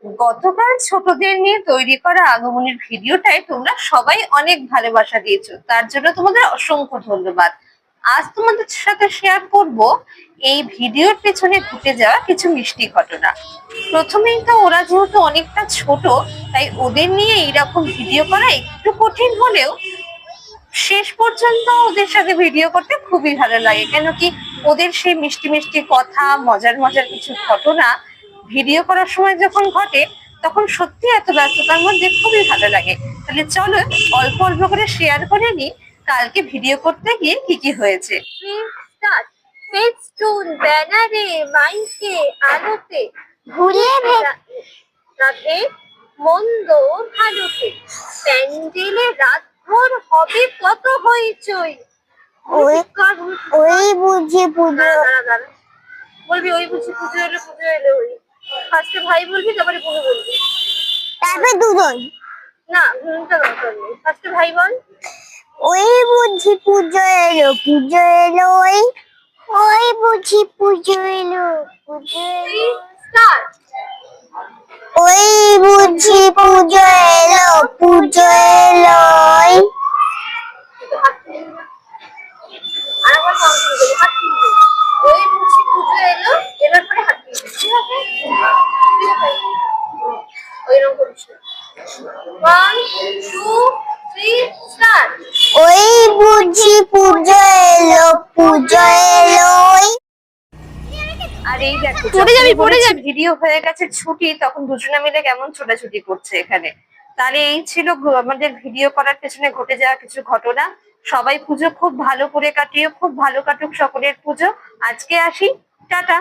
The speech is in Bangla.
গতকাল ছোটদের নিয়ে তৈরি করা আগমনের ভিডিওটায় তোমরা সবাই অনেক ভালোবাসা দিয়েছো, তার জন্য তোমাদের অসংখ্য ধন্যবাদ। আজ তোমাদের সাথে শেয়ার করব এই ভিডিওর পেছনে ঘটে যাওয়া কিছু মিষ্টি ঘটনা। প্রথমেই তো ওরা যেহেতু অনেকটা ছোট, তাই ওদের নিয়ে এইরকম ভিডিও করা একটু কঠিন হলেও শেষ পর্যন্ত ওদের সাথে ভিডিও করতে খুবই ভালো লাগে। কেন কি, ওদের সেই মিষ্টি মিষ্টি কথা, মজার মজার কিছু ঘটনা ভিডিও করার সময় যখন ঘটে, তখন সত্যি এত ব্যস্ততার মধ্যে খুবই ভালো লাগে। তাহলে চলো অল্প অল্প করে শেয়ার করে নি কালকে ভিডিও করতে গিয়ে কি কি হয়েছে। ফেস্টুন, ব্যানারে, মাইকে, আলোতে ঘুরিয়ে রাধে মন্দ ভালোতে, প্যান্ডেলে রাতভর হবে কত হইচই। ওই বুঝি পুজো। বলবি ওই বুঝি পুজো এলো, পুজো এলো। ওই ফার্স্টে ভাই বলবি, তারপরে বোনু বলবি, তারপরে দুজন। না বোনটা দরকার নেই, ফার্স্টে ভাই বল। ওই বুঝি পুজো এলো, পুজো এলো। ওই বুঝি পুজো এলো, পুজো এলো। স্টার্ট। ওই বুঝি পুজো এলো, পুজো এলো। আরেকবার কাউন্ট করে দেবো, হাত তুলবে। ওই বুঝি পুজো এলো, এবার পরে হাত তুলবে, ঠিক আছে? ওইরকম করিস না। 1 2 3 স্টার্ট। ওই বুঝি পুজো এলো, পুজো এলো। আর এই দেখো, পড়ে যাবে ভিডিও হয়ে গেছে ছুটি, তখন দুজনে মিলে কেমন ছোটাছুটি করছে এখানে। তাহলে এই ছিল আমাদের ভিডিও করার পেছনে ঘটে যাওয়া কিছু ঘটনা। সবাই পুজো খুব ভালো করে কাটিয়ে, খুব ভালো কাটুক সকলের পুজো। আজকে আসি, টাটা।